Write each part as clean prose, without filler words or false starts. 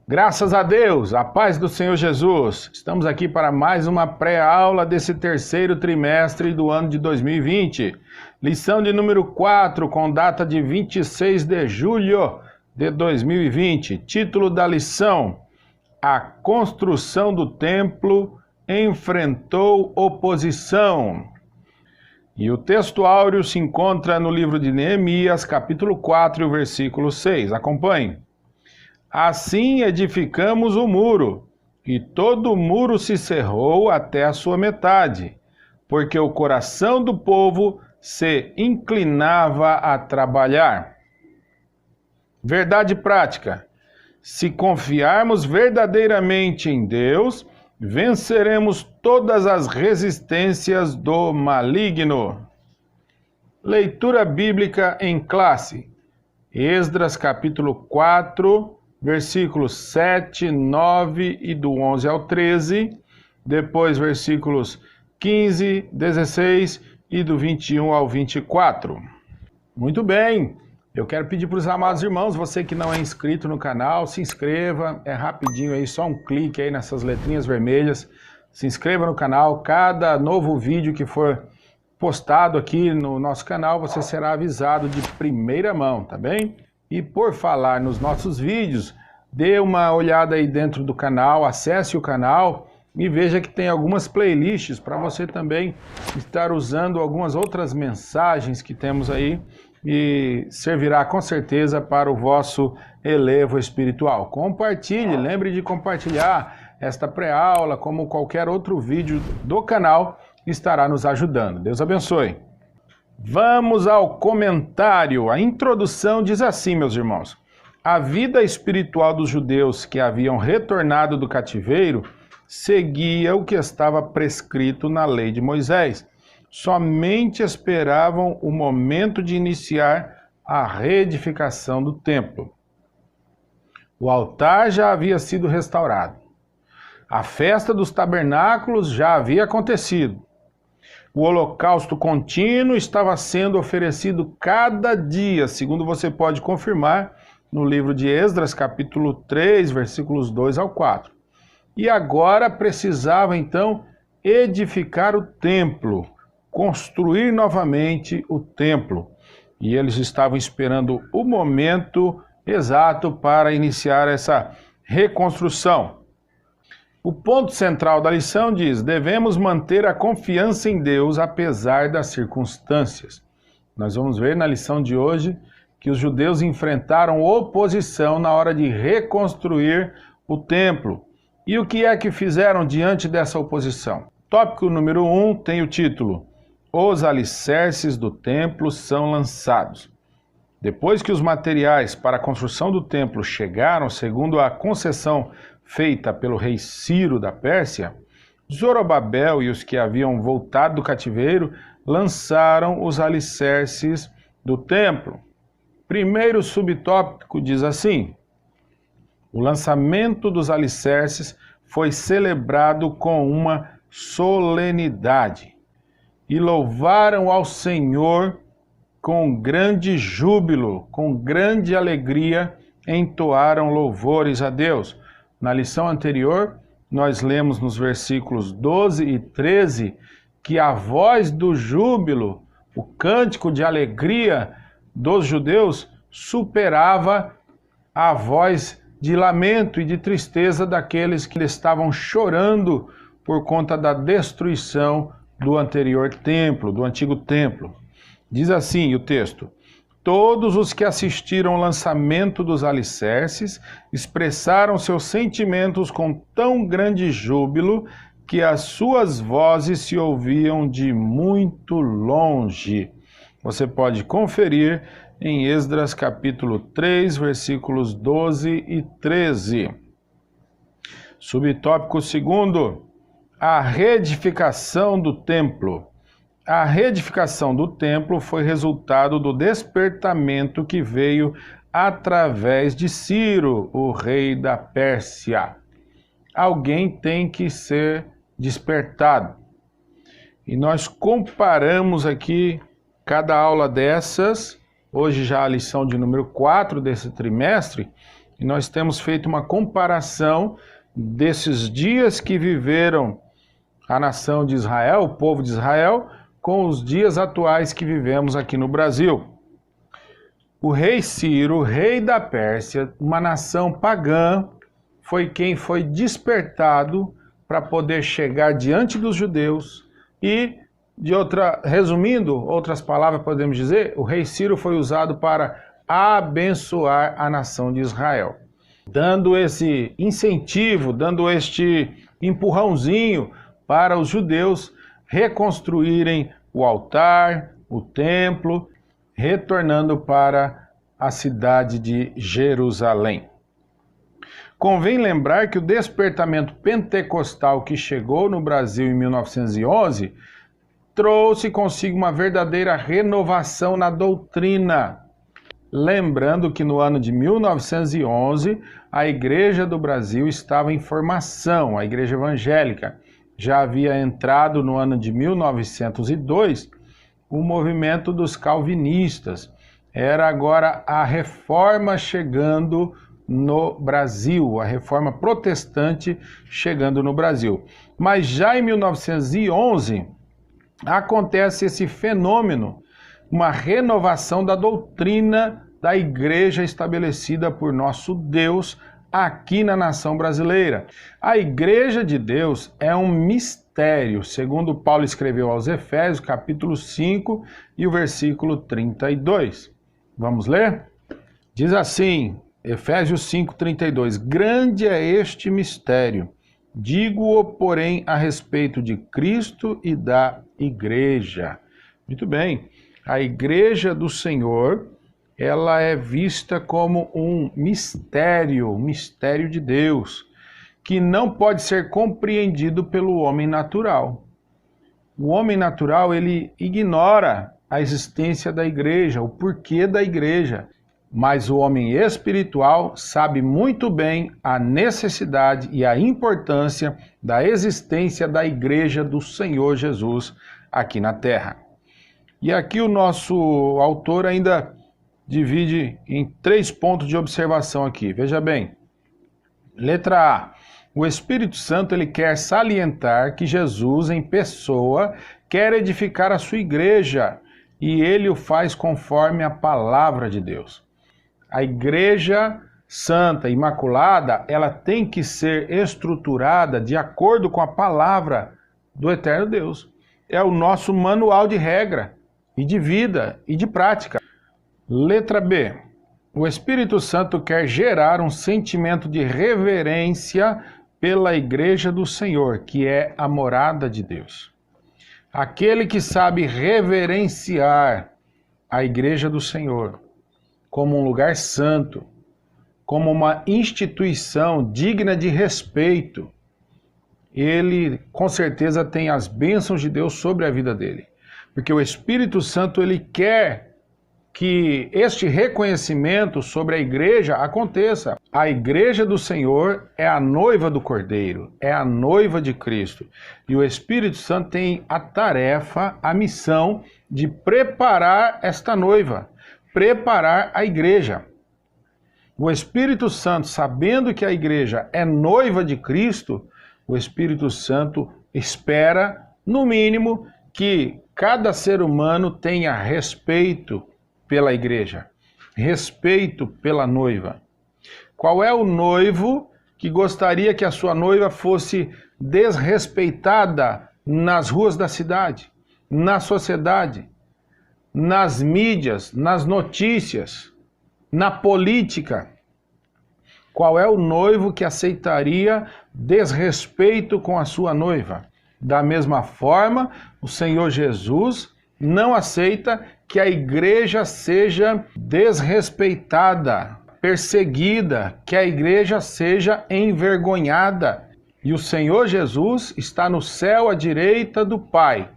Graças a Deus, a paz do Senhor Jesus. Estamos aqui para mais uma pré-aula desse terceiro trimestre do ano de 2020. Lição de número 4, com data de 26 de julho de 2020. Título da lição: A construção do templo enfrentou oposição. E o texto áureo se encontra no livro de Neemias, capítulo 4, versículo 6. Acompanhe. Assim edificamos o muro, e todo o muro se cerrou até a sua metade, porque o coração do povo se inclinava a trabalhar. Verdade prática: se confiarmos verdadeiramente em Deus, venceremos todas as resistências do maligno. Leitura bíblica em classe. Esdras capítulo 4, versículos 7, 9 e do 11 ao 13, depois versículos 15, 16 e do 21 ao 24. Muito bem, eu quero pedir para os amados irmãos, você que não é inscrito no canal, se inscreva, é rapidinho aí, só um clique aí nessas letrinhas vermelhas, se inscreva no canal, cada novo vídeo que for postado aqui no nosso canal, você será avisado de primeira mão, tá bem? E por falar nos nossos vídeos, dê uma olhada aí dentro do canal, acesse o canal e veja que tem algumas playlists para você também estar usando algumas outras mensagens que temos aí e servirá com certeza para o vosso elevo espiritual. Compartilhe, lembre de compartilhar esta pré-aula, como qualquer outro vídeo do canal, estará nos ajudando. Deus abençoe. Vamos ao comentário. A introdução diz assim, meus irmãos: a vida espiritual dos judeus que haviam retornado do cativeiro seguia o que estava prescrito na lei de Moisés. Somente esperavam o momento de iniciar a reedificação do templo. O altar já havia sido restaurado. A festa dos tabernáculos já havia acontecido. O holocausto contínuo estava sendo oferecido cada dia, segundo você pode confirmar no livro de Esdras, capítulo 3, versículos 2 ao 4. E agora precisava, então, edificar o templo, construir novamente o templo. E eles estavam esperando o momento exato para iniciar essa reconstrução. O ponto central da lição diz: devemos manter a confiança em Deus apesar das circunstâncias. Nós vamos ver na lição de hoje que os judeus enfrentaram oposição na hora de reconstruir o templo. E o que é que fizeram diante dessa oposição? Tópico número 1 tem o título: Os alicerces do templo são lançados. Depois que os materiais para a construção do templo chegaram, segundo a concessão feita pelo rei Ciro da Pérsia, Zorobabel e os que haviam voltado do cativeiro lançaram os alicerces do templo. Primeiro subtópico diz assim: o lançamento dos alicerces foi celebrado com uma solenidade e louvaram ao Senhor com grande júbilo, com grande alegria, entoaram louvores a Deus. Na lição anterior, nós lemos nos versículos 12 e 13 que a voz do júbilo, o cântico de alegria dos judeus, superava a voz de lamento e de tristeza daqueles que estavam chorando por conta da destruição do anterior templo, do antigo templo. Diz assim o texto: todos os que assistiram ao lançamento dos alicerces expressaram seus sentimentos com tão grande júbilo que as suas vozes se ouviam de muito longe. Você pode conferir em Esdras capítulo 3, versículos 12 e 13. Subtópico 2, a reedificação do templo. A reedificação do templo foi resultado do despertamento que veio através de Ciro, o rei da Pérsia. Alguém tem que ser despertado. E nós comparamos aqui cada aula dessas, hoje já a lição de número 4 desse trimestre, E nós temos feito uma comparação desses dias que viveram a nação de Israel, o povo de Israel, com os dias atuais que vivemos aqui no Brasil. O rei Ciro, rei da Pérsia, uma nação pagã, foi quem foi despertado para poder chegar diante dos judeus e, resumindo, outras palavras podemos dizer, o rei Ciro foi usado para abençoar a nação de Israel, dando esse incentivo, dando este empurrãozinho para os judeus reconstruírem o altar, o templo, retornando para a cidade de Jerusalém. Convém lembrar que o despertamento pentecostal que chegou no Brasil em 1911 trouxe consigo uma verdadeira renovação na doutrina. Lembrando que no ano de 1911, a Igreja do Brasil estava em formação, a Igreja Evangélica. Já havia entrado no ano de 1902 o movimento dos calvinistas. Era agora a reforma chegando no Brasil, a reforma protestante chegando no Brasil. Mas já em 1911 acontece esse fenômeno, uma renovação da doutrina da igreja estabelecida por nosso Deus aqui na nação brasileira. A igreja de Deus é um mistério, segundo Paulo escreveu aos Efésios, capítulo 5 e o versículo 32. Vamos ler? Diz assim, Efésios 5:32, grande é este mistério, digo-o, porém, a respeito de Cristo e da igreja. Muito bem, a igreja do Senhor, ela é vista como um mistério de Deus, que não pode ser compreendido pelo homem natural. O homem natural, ele ignora a existência da igreja, o porquê da igreja. Mas o homem espiritual sabe muito bem a necessidade e a importância da existência da igreja do Senhor Jesus aqui na terra. E aqui o nosso autor ainda divide em 3 pontos de observação aqui. Veja bem, letra A. O Espírito Santo ele quer salientar que Jesus em pessoa quer edificar a sua igreja e ele o faz conforme a palavra de Deus. A igreja santa, imaculada, ela tem que ser estruturada de acordo com a palavra do eterno Deus. É o nosso manual de regra e de vida e de prática. Letra B. O Espírito Santo quer gerar um sentimento de reverência pela igreja do Senhor, que é a morada de Deus. Aquele que sabe reverenciar a igreja do Senhor como um lugar santo, como uma instituição digna de respeito, ele com certeza tem as bênçãos de Deus sobre a vida dele. Porque o Espírito Santo ele quer que este reconhecimento sobre a igreja aconteça. A igreja do Senhor é a noiva do Cordeiro, é a noiva de Cristo. E o Espírito Santo tem a tarefa, a missão de preparar esta noiva, preparar a igreja. O Espírito Santo, sabendo que a igreja é noiva de Cristo, o Espírito Santo espera, no mínimo, que cada ser humano tenha respeito pela igreja, respeito pela noiva. Qual é o noivo que gostaria que a sua noiva fosse desrespeitada nas ruas da cidade, na sociedade, nas mídias, nas notícias, na política? Qual é o noivo que aceitaria desrespeito com a sua noiva? Da mesma forma, o Senhor Jesus não aceita que a igreja seja desrespeitada, perseguida, que a igreja seja envergonhada. E o Senhor Jesus está no céu à direita do Pai.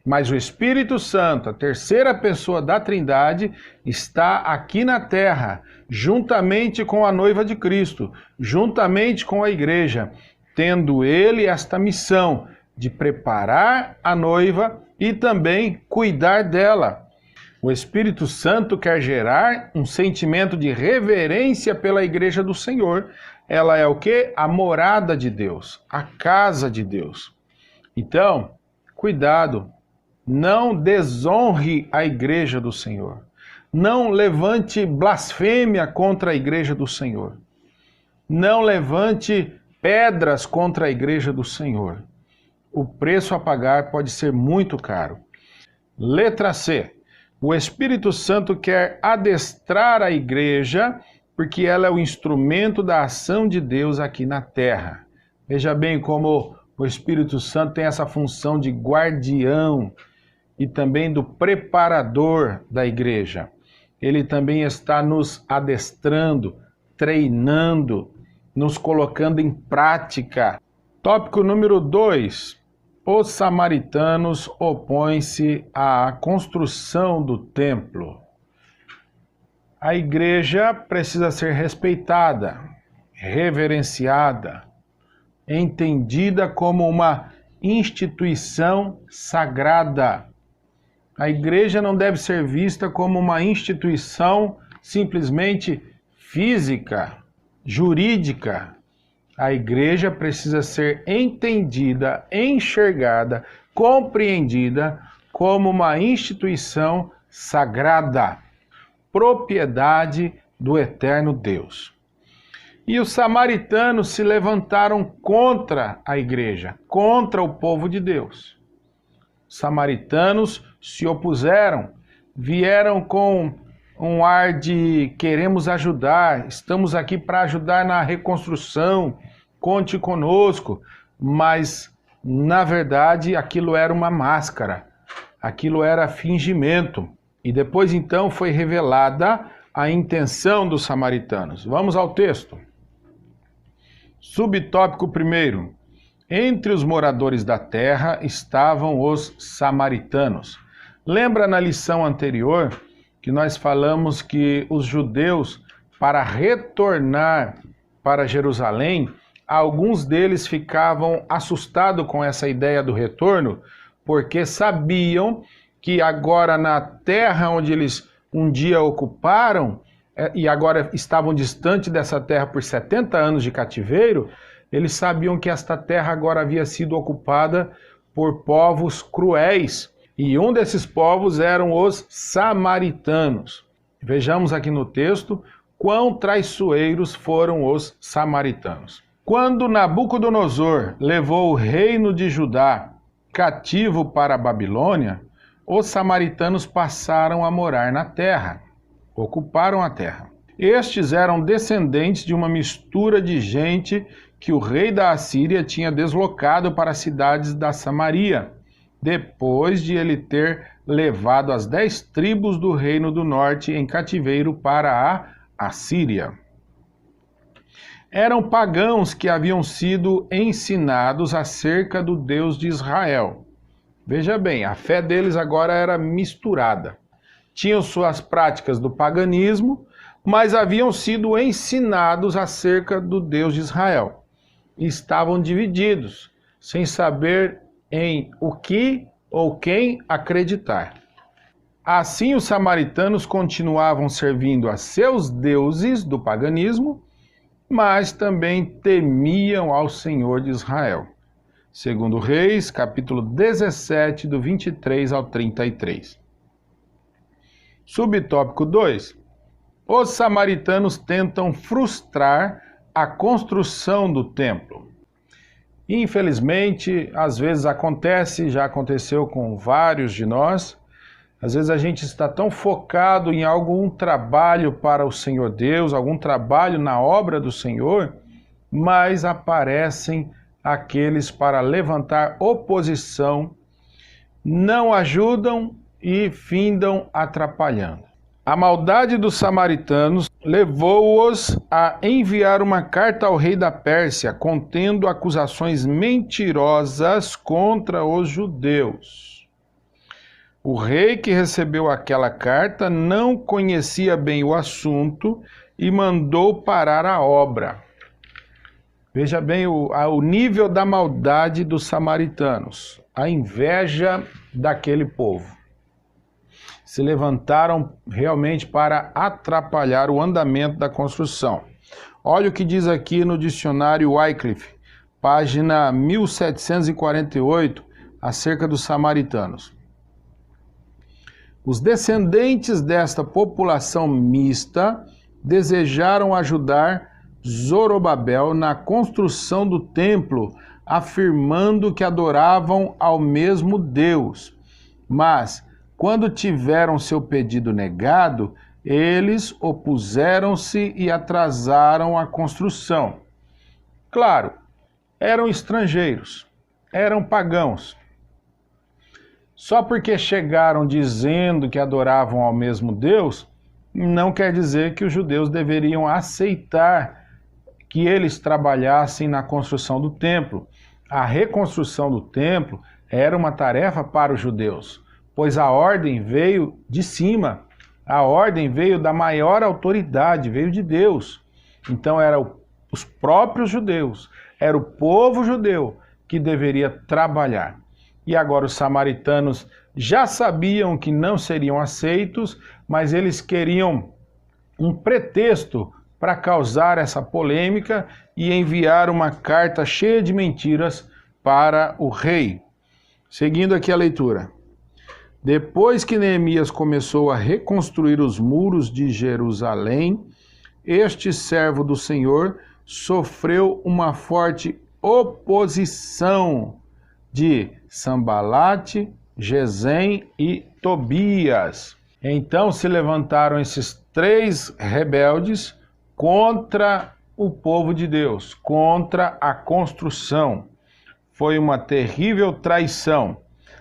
Mas o Espírito Santo, a terceira pessoa da Trindade, está aqui na terra, juntamente com a noiva de Cristo, juntamente com a igreja, tendo ele esta missão de preparar a noiva e também cuidar dela. O Espírito Santo quer gerar um sentimento de reverência pela igreja do Senhor. Ela é o quê? A morada de Deus, a casa de Deus. Então, cuidado, não desonre a igreja do Senhor. Não levante blasfêmia contra a igreja do Senhor. Não levante pedras contra a igreja do Senhor. O preço a pagar pode ser muito caro. Letra C. O Espírito Santo quer adestrar a igreja porque ela é o instrumento da ação de Deus aqui na terra. Veja bem como o Espírito Santo tem essa função de guardião e também do preparador da igreja. Ele também está nos adestrando, treinando, nos colocando em prática. Tópico número 2. Os samaritanos opõem-se à construção do templo. A igreja precisa ser respeitada, reverenciada, entendida como uma instituição sagrada. A igreja não deve ser vista como uma instituição simplesmente física, jurídica. A igreja precisa ser entendida, enxergada, compreendida como uma instituição sagrada, propriedade do eterno Deus. E os samaritanos se levantaram contra a igreja, contra o povo de Deus. Os samaritanos se opuseram, vieram com um ar de queremos ajudar, estamos aqui para ajudar na reconstrução, conte conosco, mas na verdade aquilo era uma máscara, aquilo era fingimento. E depois então foi revelada a intenção dos samaritanos. Vamos ao texto. Subtópico 1. Entre os moradores da terra estavam os samaritanos. Lembra na lição anterior que nós falamos que os judeus, para retornar para Jerusalém, alguns deles ficavam assustados com essa ideia do retorno, porque sabiam que agora na terra onde eles um dia ocuparam, e agora estavam distante dessa terra por 70 anos de cativeiro, eles sabiam que esta terra agora havia sido ocupada por povos cruéis, e um desses povos eram os samaritanos. Vejamos aqui no texto quão traiçoeiros foram os samaritanos. Quando Nabucodonosor levou o reino de Judá cativo para a Babilônia, os samaritanos passaram a morar na terra, ocuparam a terra. Estes eram descendentes de uma mistura de gente que o rei da Assíria tinha deslocado para as cidades da Samaria, depois de ele ter levado as 10 tribos do reino do norte em cativeiro para a Assíria. Eram pagãos que haviam sido ensinados acerca do Deus de Israel. Veja bem, a fé deles agora era misturada. Tinham suas práticas do paganismo, mas haviam sido ensinados acerca do Deus de Israel. E estavam divididos, sem saber em o que ou quem acreditar. Assim, os samaritanos continuavam servindo a seus deuses do paganismo, mas também temiam ao Senhor de Israel. Segundo Reis, capítulo 17, do 23 ao 33. Subtópico 2. Os samaritanos tentam frustrar a construção do templo. Infelizmente, às vezes acontece, já aconteceu com vários de nós, às vezes a gente está tão focado em algum trabalho para o Senhor Deus, algum trabalho na obra do Senhor, mas aparecem aqueles para levantar oposição, não ajudam e findam atrapalhando. A maldade dos samaritanos levou-os a enviar uma carta ao rei da Pérsia, contendo acusações mentirosas contra os judeus. O rei que recebeu aquela carta não conhecia bem o assunto e mandou parar a obra. Veja bem o nível da maldade dos samaritanos, a inveja daquele povo. se levantaram realmente para atrapalhar o andamento da construção. Olha o que diz aqui no dicionário Wycliffe, página 1748, acerca dos samaritanos. Os descendentes desta população mista desejaram ajudar Zorobabel na construção do templo, afirmando que adoravam ao mesmo Deus. Mas, quando tiveram seu pedido negado, eles opuseram-se e atrasaram a construção. Claro, eram estrangeiros, eram pagãos. Só porque chegaram dizendo que adoravam ao mesmo Deus, não quer dizer que os judeus deveriam aceitar que eles trabalhassem na construção do templo. A reconstrução do templo era uma tarefa para os judeus, pois a ordem veio de cima, a ordem veio da maior autoridade, veio de Deus. Então eram os próprios judeus, era o povo judeu que deveria trabalhar. E agora os samaritanos já sabiam que não seriam aceitos, mas eles queriam um pretexto para causar essa polêmica e enviar uma carta cheia de mentiras para o rei. Seguindo aqui a leitura. Depois que Neemias começou a reconstruir os muros de Jerusalém, este servo do Senhor sofreu uma forte oposição de Sambalate, Gesem e Tobias. Então se levantaram esses 3 rebeldes contra o povo de Deus, contra a construção. Foi uma terrível traição.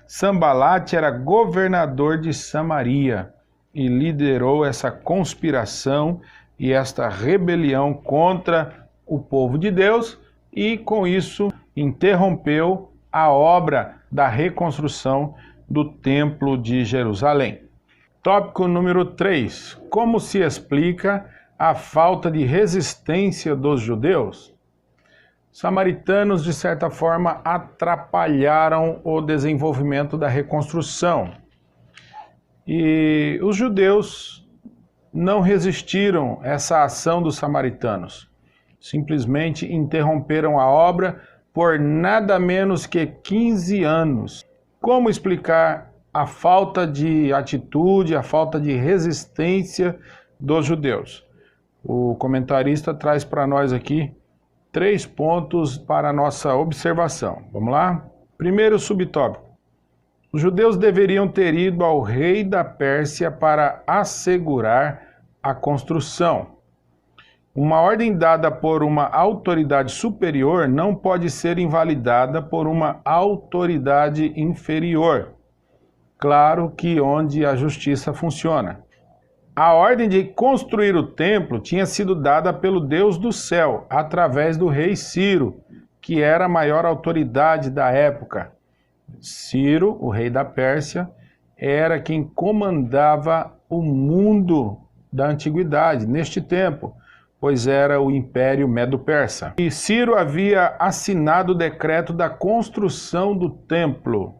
Sambalate era governador de Samaria e liderou essa conspiração e esta rebelião contra o povo de Deus e, com isso, interrompeu a obra da reconstrução do Templo de Jerusalém. Tópico número 3. Como se explica a falta de resistência dos judeus? Samaritanos, de certa forma, atrapalharam o desenvolvimento da reconstrução. E os judeus não resistiram a essa ação dos samaritanos. Simplesmente interromperam a obra por nada menos que 15 anos. Como explicar a falta de atitude, a falta de resistência dos judeus? O comentarista traz para nós aqui 3 pontos para a nossa observação. Vamos lá? Primeiro subtópico. Os judeus deveriam ter ido ao rei da Pérsia para assegurar a construção. Uma ordem dada por uma autoridade superior não pode ser invalidada por uma autoridade inferior. Claro que onde a justiça funciona. A ordem de construir o templo tinha sido dada pelo Deus do céu, através do rei Ciro, que era a maior autoridade da época. Ciro, o rei da Pérsia, era quem comandava o mundo da antiguidade, neste tempo, pois era o Império Medo-Persa. E Ciro havia assinado o decreto da construção do templo.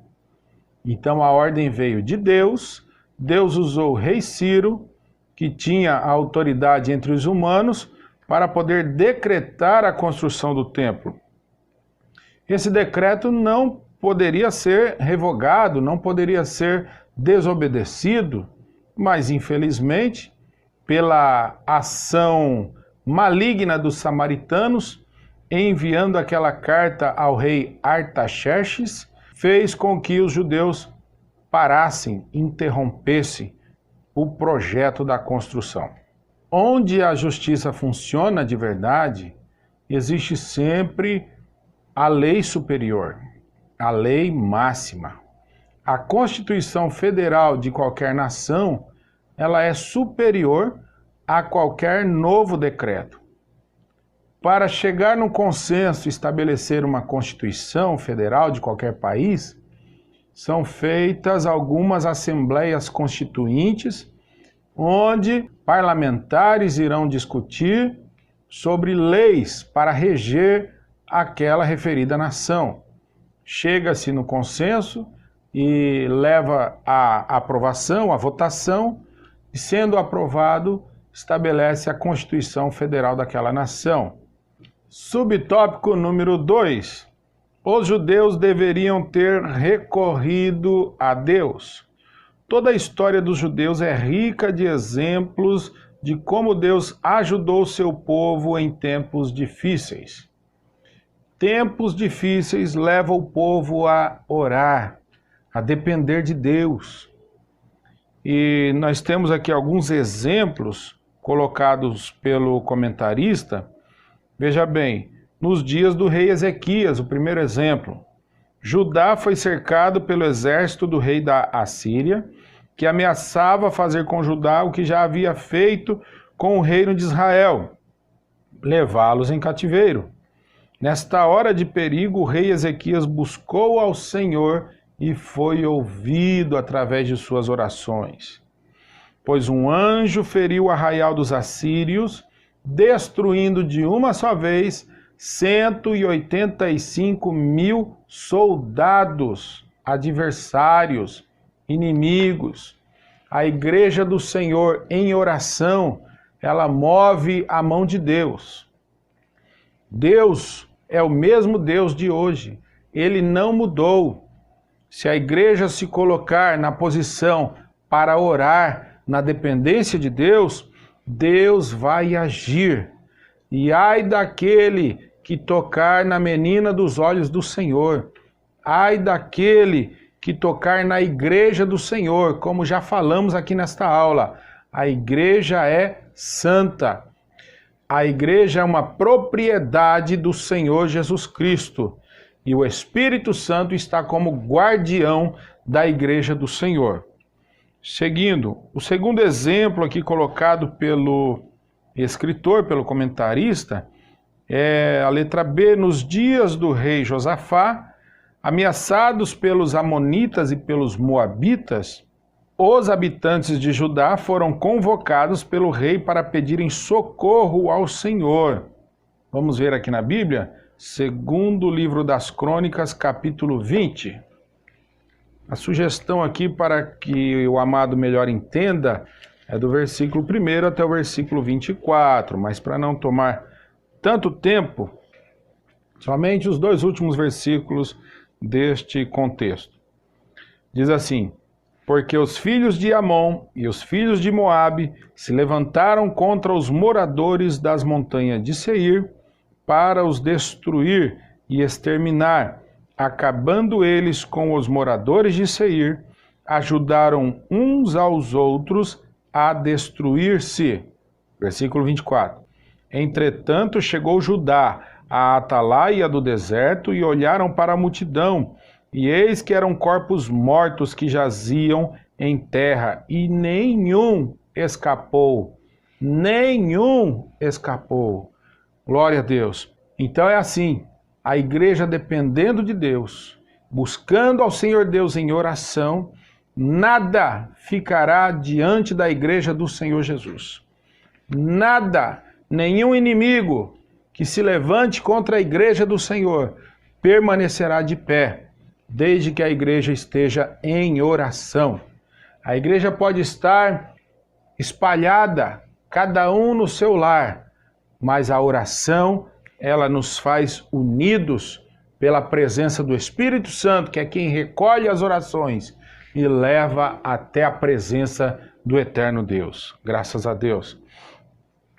Então a ordem veio de Deus, Deus usou o rei Ciro, que tinha a autoridade entre os humanos, para poder decretar a construção do templo. Esse decreto não poderia ser revogado, não poderia ser desobedecido, mas infelizmente, pela ação maligna dos samaritanos, enviando aquela carta ao rei Artaxerxes, fez com que os judeus parassem, interrompessem o projeto da construção. Onde a justiça funciona de verdade, existe sempre a lei superior, a lei máxima. A Constituição Federal de qualquer nação, ela é superior a qualquer novo decreto. Para chegar num consenso e estabelecer uma Constituição Federal de qualquer país, são feitas algumas assembleias constituintes, onde parlamentares irão discutir sobre leis para reger aquela referida nação. Chega-se no consenso, e leva à aprovação, à votação, e sendo aprovado, estabelece a Constituição Federal daquela nação. Subtópico número 2. Os judeus deveriam ter recorrido a Deus. Toda a história dos judeus é rica de exemplos de como Deus ajudou seu povo em tempos difíceis. Tempos difíceis levam o povo a orar, a depender de Deus. E nós temos aqui alguns exemplos colocados pelo comentarista. Veja bem, nos dias do rei Ezequias, o primeiro exemplo. Judá foi cercado pelo exército do rei da Assíria, que ameaçava fazer com Judá o que já havia feito com o reino de Israel, levá-los em cativeiro. Nesta hora de perigo, o rei Ezequias buscou ao Senhor e foi ouvido através de suas orações. Pois um anjo feriu o arraial dos assírios, destruindo de uma só vez 185.000 soldados, adversários, inimigos. A igreja do Senhor em oração, ela move a mão de Deus. Deus é o mesmo Deus de hoje. Ele não mudou. Se a igreja se colocar na posição para orar na dependência de Deus, Deus vai agir. E ai daquele que tocar na menina dos olhos do Senhor. Ai daquele que tocar na igreja do Senhor, como já falamos aqui nesta aula. A igreja é santa. A igreja é uma propriedade do Senhor Jesus Cristo. E o Espírito Santo está como guardião da igreja do Senhor. Seguindo, o segundo exemplo aqui colocado pelo escritor, pelo comentarista, é a letra B. Nos dias do rei Josafá, ameaçados pelos amonitas e pelos moabitas, os habitantes de Judá foram convocados pelo rei para pedirem socorro ao Senhor. Vamos ver aqui na Bíblia, segundo livro das Crônicas, capítulo 20. A sugestão aqui para que o amado melhor entenda é do versículo 1 até o versículo 24, mas para não tomar tanto tempo, somente os 2 últimos versículos deste contexto. Diz assim: porque os filhos de Amon e os filhos de Moabe se levantaram contra os moradores das montanhas de Seir para os destruir e exterminar, acabando eles com os moradores de Seir, ajudaram uns aos outros a destruir-se. Versículo 24. Entretanto chegou Judá à atalaia do deserto e olharam para a multidão, e eis que eram corpos mortos que jaziam em terra, e nenhum escapou. Nenhum escapou. Glória a Deus. Então é assim, a igreja dependendo de Deus, buscando ao Senhor Deus em oração, nada ficará diante da igreja do Senhor Jesus. Nada, nenhum inimigo que se levante contra a igreja do Senhor permanecerá de pé, desde que a igreja esteja em oração. A igreja pode estar espalhada, cada um no seu lar, mas a oração, ela nos faz unidos pela presença do Espírito Santo, que é quem recolhe as orações e leva até a presença do eterno Deus. Graças a Deus.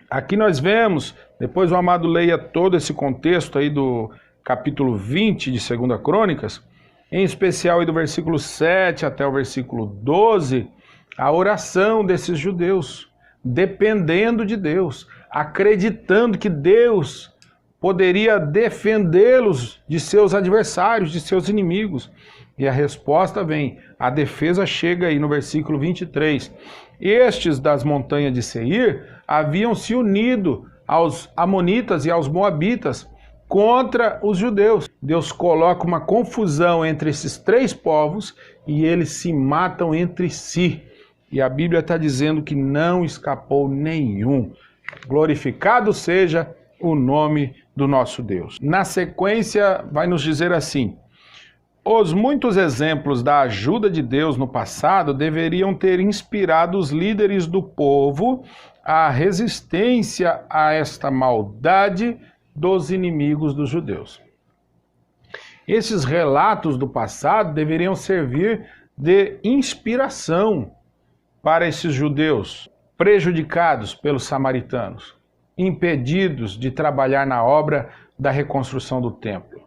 Aqui nós vemos, depois o amado leia todo esse contexto aí do capítulo 20 de 2 Crônicas, em especial aí do versículo 7 até o versículo 12, a oração desses judeus, dependendo de Deus, acreditando que Deus poderia defendê-los de seus adversários, de seus inimigos. E a resposta vem, a defesa chega aí no versículo 23. Estes das montanhas de Seir haviam se unido aos amonitas e aos moabitas contra os judeus. Deus coloca uma confusão entre esses 3 povos e eles se matam entre si. E a Bíblia está dizendo que não escapou nenhum. Glorificado seja o nome do nosso Deus. Na sequência, vai nos dizer assim: Os muitos exemplos da ajuda de Deus no passado deveriam ter inspirado os líderes do povo à resistência a esta maldade dos inimigos dos judeus. Esses relatos do passado deveriam servir de inspiração para esses judeus prejudicados pelos samaritanos, impedidos de trabalhar na obra da reconstrução do templo.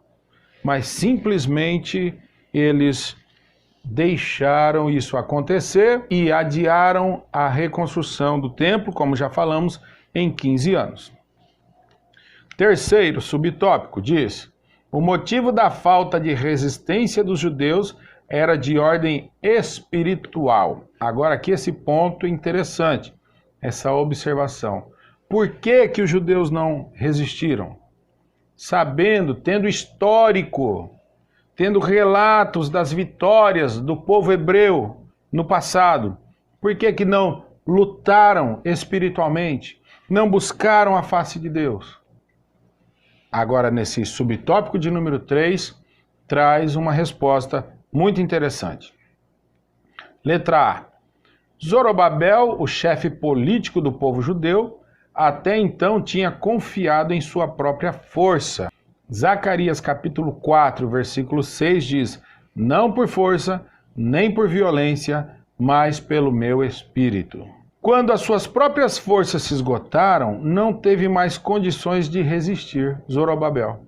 Mas simplesmente eles deixaram isso acontecer e adiaram a reconstrução do templo, como já falamos, em 15 anos. Terceiro subtópico diz: o motivo da falta de resistência dos judeus era de ordem espiritual. Agora aqui esse ponto interessante, essa observação. Por que que os judeus não resistiram? Sabendo, tendo histórico, tendo relatos das vitórias do povo hebreu no passado, por que que não lutaram espiritualmente? Não buscaram a face de Deus? Agora, nesse subtópico de número 3, traz uma resposta muito interessante. Letra A. Zorobabel, o chefe político do povo judeu, até então tinha confiado em sua própria força. Zacarias capítulo 4, versículo 6 diz: não por força, nem por violência, mas pelo meu espírito. Quando as suas próprias forças se esgotaram, não teve mais condições de resistir Zorobabel.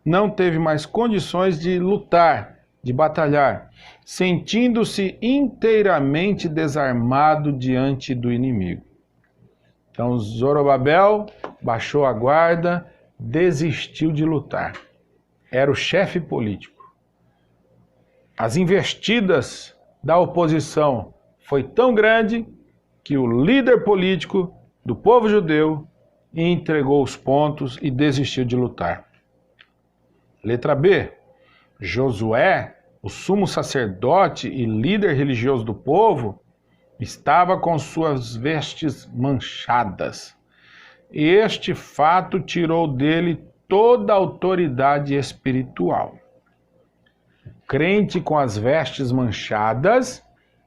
Não teve mais condições de lutar, de batalhar, sentindo-se inteiramente desarmado diante do inimigo. Então Zorobabel baixou a guarda, desistiu de lutar. Era o chefe político. As investidas da oposição foi tão grande que o líder político do povo judeu entregou os pontos e desistiu de lutar. Letra B. Josué, o sumo sacerdote e líder religioso do povo, estava com suas vestes manchadas. Este fato tirou dele toda a autoridade espiritual. O crente com as vestes manchadas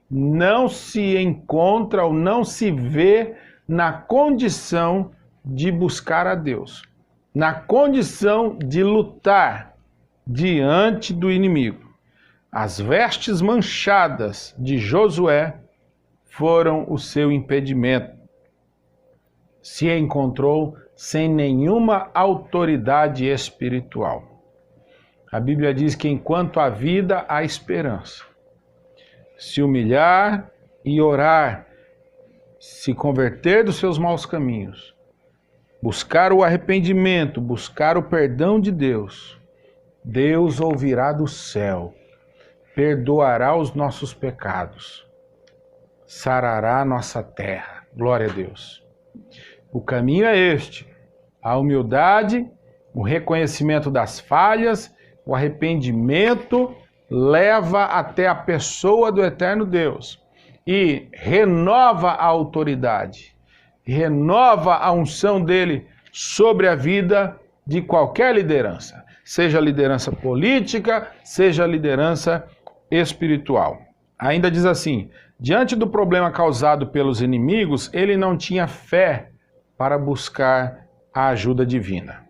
não se encontra ou não se vê na condição de buscar a Deus, na condição de lutar diante do inimigo. As vestes manchadas de Josué foram o seu impedimento. Se encontrou sem nenhuma autoridade espiritual. A Bíblia diz que enquanto há vida, há esperança. Se humilhar e orar, se converter dos seus maus caminhos, buscar o arrependimento, buscar o perdão de Deus, Deus ouvirá do céu, perdoará os nossos pecados, sarará nossa terra. Glória a Deus. O caminho é este: a humildade, o reconhecimento das falhas, o arrependimento leva até a pessoa do eterno Deus e renova a autoridade, renova a unção dele sobre a vida de qualquer liderança, seja liderança política, seja liderança espiritual. Ainda diz assim: diante do problema causado pelos inimigos, ele não tinha fé para buscar a ajuda divina.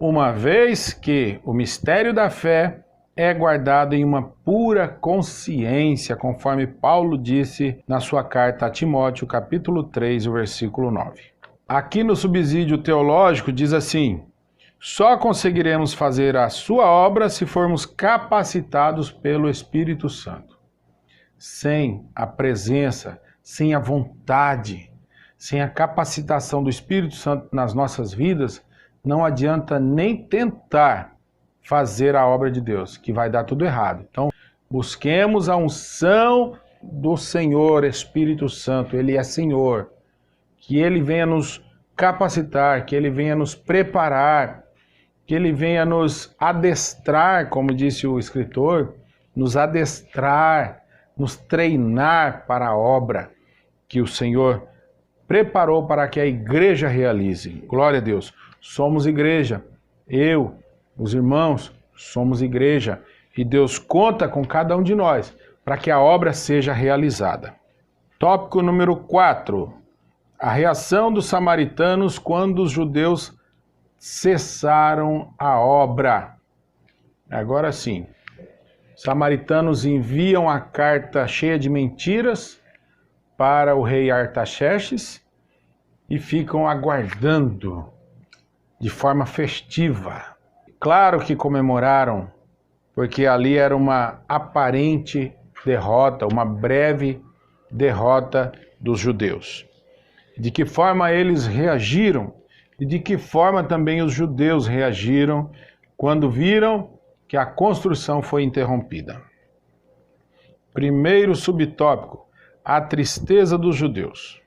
Uma vez que o mistério da fé é guardado em uma pura consciência, conforme Paulo disse na sua carta a Timóteo, capítulo 3, o versículo 9. Aqui no subsídio teológico diz assim: só conseguiremos fazer a sua obra se formos capacitados pelo Espírito Santo. Sem a presença, sem a vontade, sem a capacitação do Espírito Santo nas nossas vidas, não adianta nem tentar fazer a obra de Deus, que vai dar tudo errado. Então, busquemos a unção do Senhor Espírito Santo. Ele é Senhor. Que Ele venha nos capacitar, que Ele venha nos preparar, que Ele venha nos adestrar, como disse o escritor, nos adestrar, nos treinar para a obra que o Senhor preparou para que a igreja realize. Glória a Deus. Somos igreja. Eu, os irmãos, somos igreja. E Deus conta com cada um de nós para que a obra seja realizada. Tópico número 4. A reação dos samaritanos quando os judeus cessaram a obra. Agora sim, os samaritanos enviam a carta cheia de mentiras para o rei Artaxerxes e ficam aguardando de forma festiva. Claro que comemoraram, porque ali era uma aparente derrota, uma breve derrota dos judeus. De que forma eles reagiram e de que forma também os judeus reagiram quando viram que a construção foi interrompida. Primeiro subtópico, a tristeza dos judeus.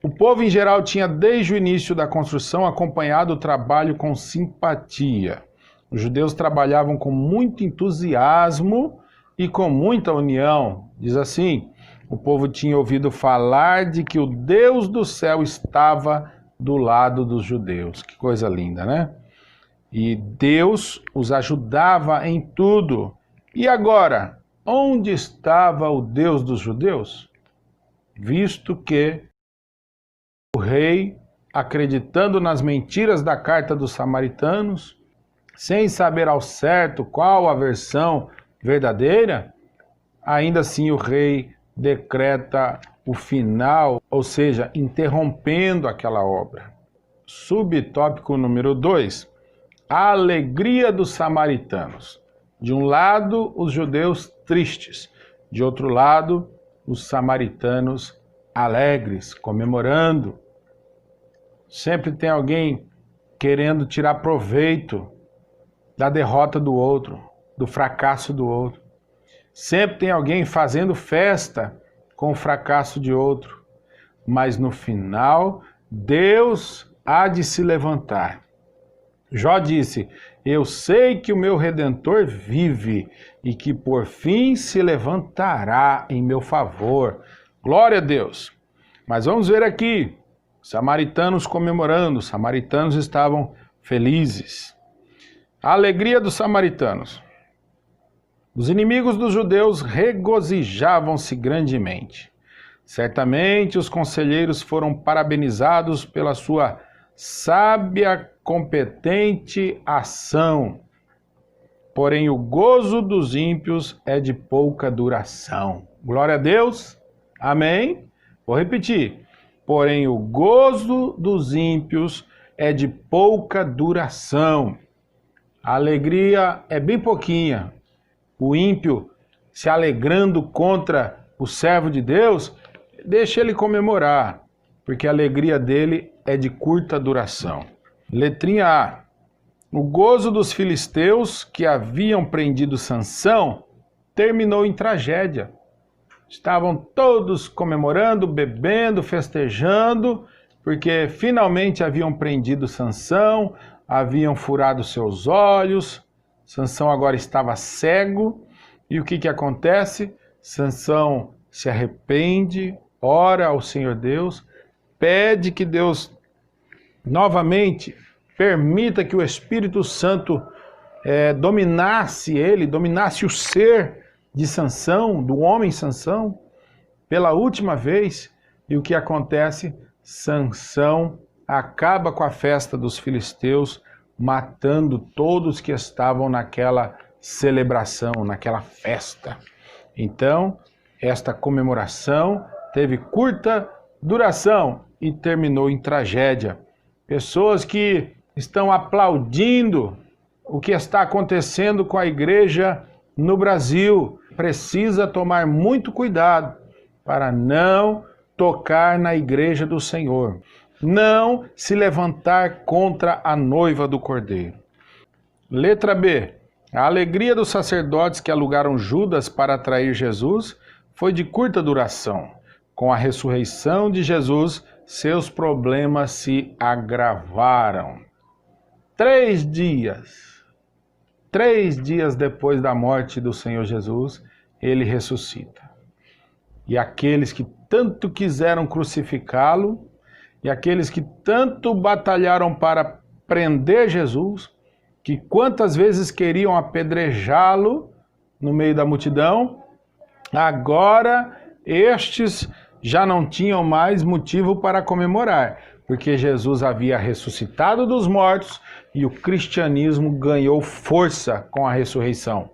O povo em geral tinha desde o início da construção acompanhado o trabalho com simpatia. Os judeus trabalhavam com muito entusiasmo e com muita união. Diz assim, o povo tinha ouvido falar de que o Deus do céu estava do lado dos judeus. Que coisa linda, né? E Deus os ajudava em tudo. E agora, onde estava o Deus dos judeus? Visto que o rei, acreditando nas mentiras da carta dos samaritanos, sem saber ao certo qual a versão verdadeira, ainda assim o rei decreta o final, ou seja, interrompendo aquela obra. Subtópico número 2. A alegria dos samaritanos. De um lado, os judeus tristes. De outro lado, os samaritanos alegres, comemorando. Sempre tem alguém querendo tirar proveito da derrota do outro, do fracasso do outro. Sempre tem alguém fazendo festa com o fracasso de outro. Mas no final, Deus há de se levantar. Jó disse, eu sei que o meu Redentor vive e que por fim se levantará em meu favor. Glória a Deus. Mas vamos ver aqui, samaritanos comemorando, os samaritanos estavam felizes. A alegria dos samaritanos. Os inimigos dos judeus regozijavam-se grandemente. Certamente os conselheiros foram parabenizados pela sua sábia, competente ação. Porém, o gozo dos ímpios é de pouca duração. Glória a Deus. Amém. Vou repetir. Porém, o gozo dos ímpios é de pouca duração. A alegria é bem pouquinha. O ímpio se alegrando contra o servo de Deus, deixa ele comemorar, porque a alegria dele é de curta duração. Letrinha A. O gozo dos filisteus que haviam prendido Sansão terminou em tragédia. Estavam todos comemorando, bebendo, festejando, porque finalmente haviam prendido Sansão, haviam furado seus olhos. Sansão agora estava cego. E o que acontece? Sansão se arrepende, ora ao Senhor Deus, pede que Deus novamente permita que o Espírito Santo dominasse ele, dominasse o ser de Sansão, do homem Sansão, pela última vez. E o que acontece? Sansão acaba com a festa dos filisteus, matando todos que estavam naquela celebração, naquela festa. Então, esta comemoração teve curta duração e terminou em tragédia. Pessoas que estão aplaudindo o que está acontecendo com a igreja no Brasil. Precisa tomar muito cuidado para não tocar na igreja do Senhor. Não se levantar contra a noiva do Cordeiro. Letra B. A alegria dos sacerdotes que alugaram Judas para atrair Jesus foi de curta duração. Com a ressurreição de Jesus, seus problemas se agravaram. 3 dias depois da morte do Senhor Jesus, ele ressuscita. E aqueles que tanto quiseram crucificá-lo, e aqueles que tanto batalharam para prender Jesus, que quantas vezes queriam apedrejá-lo no meio da multidão, agora estes já não tinham mais motivo para comemorar, porque Jesus havia ressuscitado dos mortos e o cristianismo ganhou força com a ressurreição.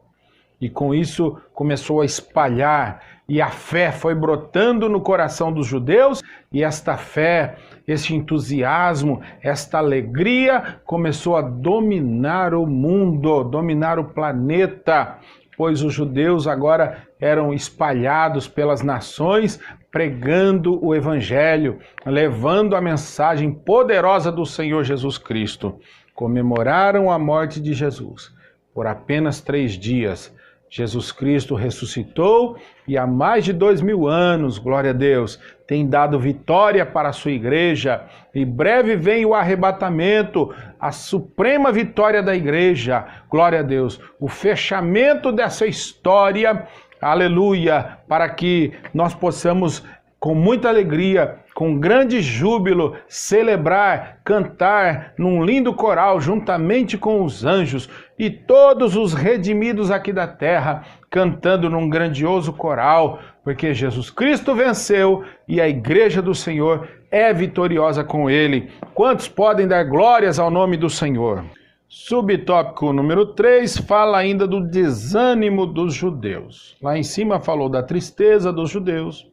E com isso começou a espalhar, e a fé foi brotando no coração dos judeus, e esta fé, esse entusiasmo, esta alegria começou a dominar o mundo, dominar o planeta, pois os judeus agora eram espalhados pelas nações, pregando o Evangelho, levando a mensagem poderosa do Senhor Jesus Cristo. Comemoraram a morte de Jesus. Por apenas 3 dias, Jesus Cristo ressuscitou e há mais de 2000 anos, glória a Deus, tem dado vitória para a sua igreja. E breve vem o arrebatamento, a suprema vitória da igreja, glória a Deus, o fechamento dessa história, aleluia, para que nós possamos com muita alegria, com grande júbilo, celebrar, cantar num lindo coral juntamente com os anjos e todos os redimidos aqui da terra, cantando num grandioso coral, porque Jesus Cristo venceu e a igreja do Senhor é vitoriosa com ele. Quantos podem dar glórias ao nome do Senhor? Subtópico número 3 fala ainda do desânimo dos judeus. Lá em cima falou da tristeza dos judeus.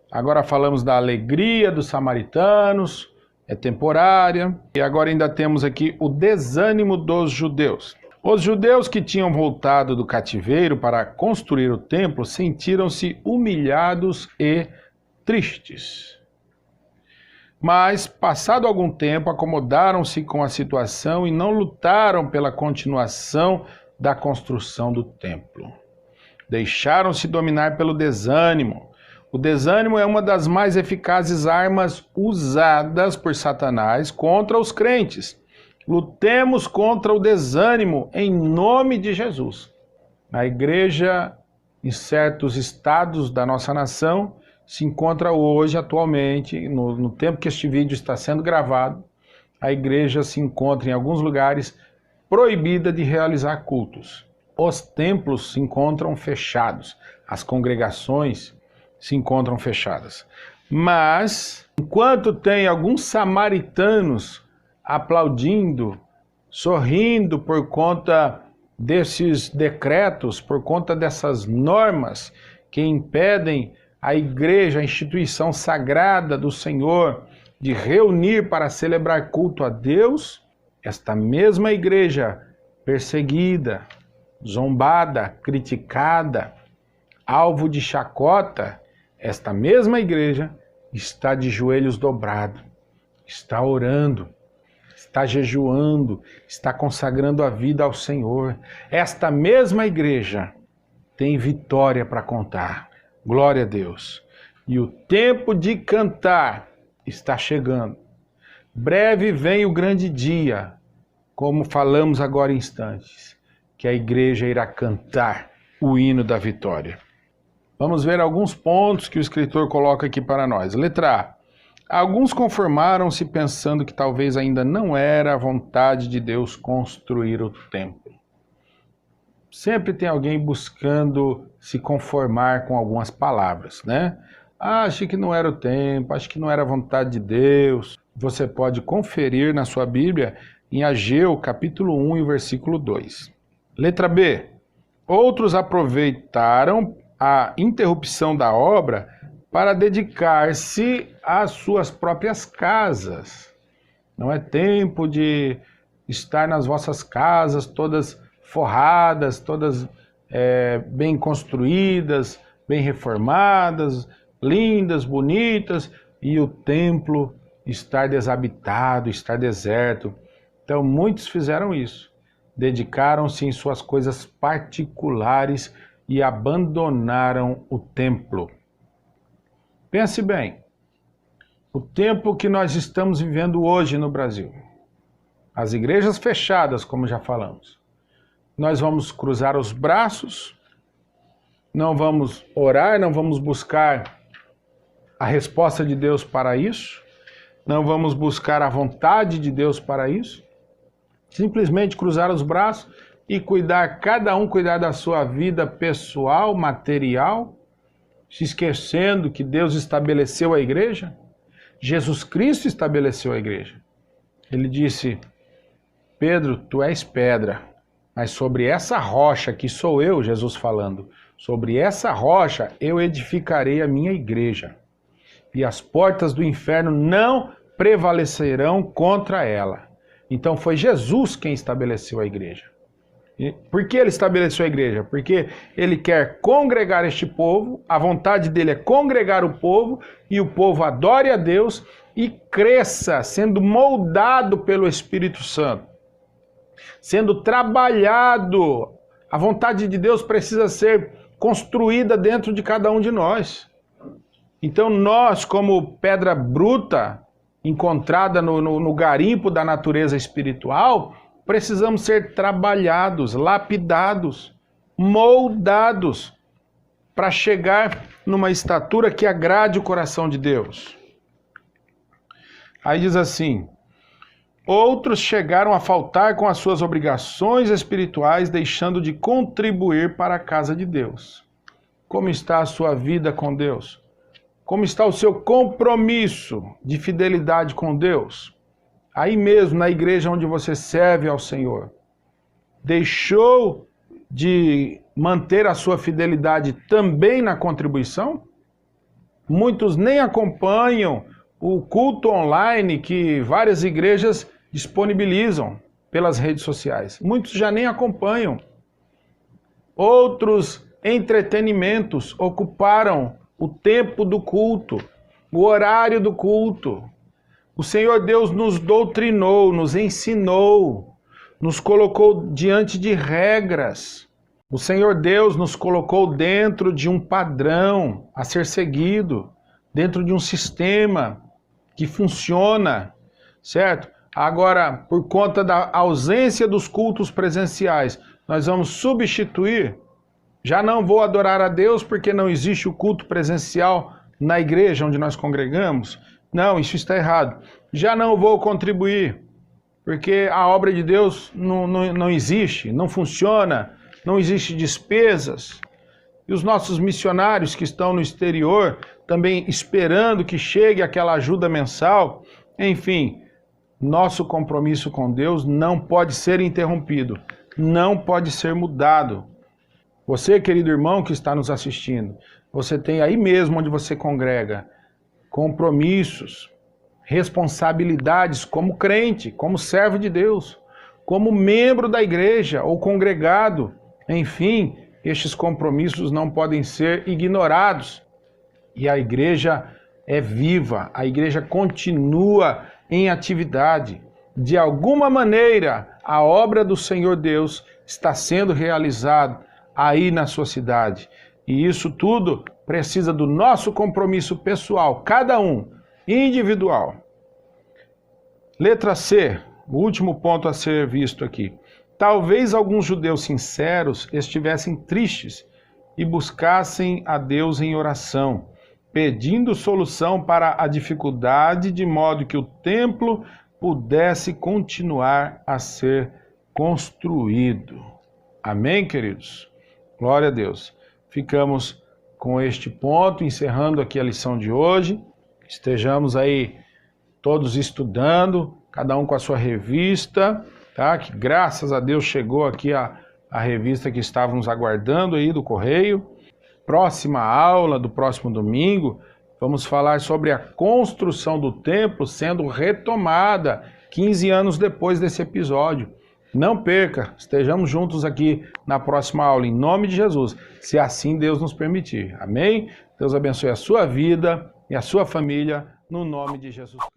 Agora falamos da alegria dos samaritanos, é temporária. E agora ainda temos aqui o desânimo dos judeus. Os judeus que tinham voltado do cativeiro para construir o templo sentiram-se humilhados e tristes. Mas, passado algum tempo, acomodaram-se com a situação e não lutaram pela continuação da construção do templo. Deixaram-se dominar pelo desânimo. O desânimo é uma das mais eficazes armas usadas por Satanás contra os crentes. Lutemos contra o desânimo em nome de Jesus. A igreja, em certos estados da nossa nação, se encontra hoje, atualmente, no tempo que este vídeo está sendo gravado, a igreja se encontra em alguns lugares proibida de realizar cultos. Os templos se encontram fechados, as congregações se encontram fechadas. Mas, enquanto tem alguns samaritanos aplaudindo, sorrindo por conta desses decretos, por conta dessas normas que impedem a igreja, a instituição sagrada do Senhor, de reunir para celebrar culto a Deus, esta mesma igreja perseguida, zombada, criticada, alvo de chacota, esta mesma igreja está de joelhos dobrados, está orando, está jejuando, está consagrando a vida ao Senhor. Esta mesma igreja tem vitória para contar. Glória a Deus. E o tempo de cantar está chegando. Breve vem o grande dia, como falamos agora em instantes, que a igreja irá cantar o hino da vitória. Vamos ver alguns pontos que o escritor coloca aqui para nós. Letra A. Alguns conformaram-se pensando que talvez ainda não era a vontade de Deus construir o templo. Sempre tem alguém buscando se conformar com algumas palavras, né? Acho que não era o tempo, acho que não era a vontade de Deus. Você pode conferir na sua Bíblia em Ageu, capítulo 1 e versículo 2. Letra B. Outros aproveitaram a interrupção da obra para dedicar-se às suas próprias casas. Não é tempo de estar nas vossas casas todas forradas, todas bem construídas, bem reformadas, lindas, bonitas, e o templo estar desabitado, estar deserto. Então muitos fizeram isso, dedicaram-se em suas coisas particulares e abandonaram o templo. Pense bem, o tempo que nós estamos vivendo hoje no Brasil, as igrejas fechadas, como já falamos, nós vamos cruzar os braços, não vamos orar, não vamos buscar a resposta de Deus para isso, não vamos buscar a vontade de Deus para isso. Simplesmente cruzar os braços e cuidar, cada um cuidar da sua vida pessoal, material, se esquecendo que Deus estabeleceu a igreja? Jesus Cristo estabeleceu a igreja. Ele disse: Pedro, tu és pedra, mas sobre essa rocha, que sou eu, Jesus falando, sobre essa rocha eu edificarei a minha igreja, e as portas do inferno não prevalecerão contra ela. Então foi Jesus quem estabeleceu a igreja. E por que ele estabeleceu a igreja? Porque ele quer congregar este povo, a vontade dele é congregar o povo, e o povo adore a Deus e cresça, sendo moldado pelo Espírito Santo, sendo trabalhado. A vontade de Deus precisa ser construída dentro de cada um de nós. Então nós, como pedra bruta, encontrada no garimpo da natureza espiritual, precisamos ser trabalhados, lapidados, moldados, para chegar numa estatura que agrade o coração de Deus. Aí diz assim: outros chegaram a faltar com as suas obrigações espirituais, deixando de contribuir para a casa de Deus. Como está a sua vida com Deus? Como está o seu compromisso de fidelidade com Deus? Aí mesmo, na igreja onde você serve ao Senhor, deixou de manter a sua fidelidade também na contribuição? Muitos nem acompanham o culto online que várias igrejas disponibilizam pelas redes sociais. Muitos já nem acompanham. Outros entretenimentos ocuparam o tempo do culto, o horário do culto. O Senhor Deus nos doutrinou, nos ensinou, nos colocou diante de regras. O Senhor Deus nos colocou dentro de um padrão a ser seguido, dentro de um sistema que funciona, certo? Agora, por conta da ausência dos cultos presenciais, nós vamos substituir. Já não vou adorar a Deus porque não existe o culto presencial na igreja onde nós congregamos. Não, isso está errado. Já não vou contribuir porque a obra de Deus não existe, não funciona, não existe despesas. E os nossos missionários que estão no exterior também esperando que chegue aquela ajuda mensal. Enfim, nosso compromisso com Deus não pode ser interrompido, não pode ser mudado. Você, querido irmão que está nos assistindo, você tem aí mesmo onde você congrega compromissos, responsabilidades como crente, como servo de Deus, como membro da igreja ou congregado. Enfim, estes compromissos não podem ser ignorados. E a igreja é viva, a igreja continua em atividade. De alguma maneira, a obra do Senhor Deus está sendo realizada aí na sua cidade. E isso tudo precisa do nosso compromisso pessoal, cada um, individual. Letra C, o último ponto a ser visto aqui. Talvez alguns judeus sinceros estivessem tristes e buscassem a Deus em oração, pedindo solução para a dificuldade, de modo que o templo pudesse continuar a ser construído. Amém, queridos? Glória a Deus. Ficamos com este ponto, encerrando aqui a lição de hoje. Estejamos aí todos estudando, cada um com a sua revista, tá? Que graças a Deus chegou aqui a revista que estávamos aguardando aí do correio. Próxima aula, do próximo domingo, vamos falar sobre a construção do templo sendo retomada 15 anos depois desse episódio. Não perca, estejamos juntos aqui na próxima aula, em nome de Jesus, se assim Deus nos permitir. Amém? Deus abençoe a sua vida e a sua família, no nome de Jesus Cristo.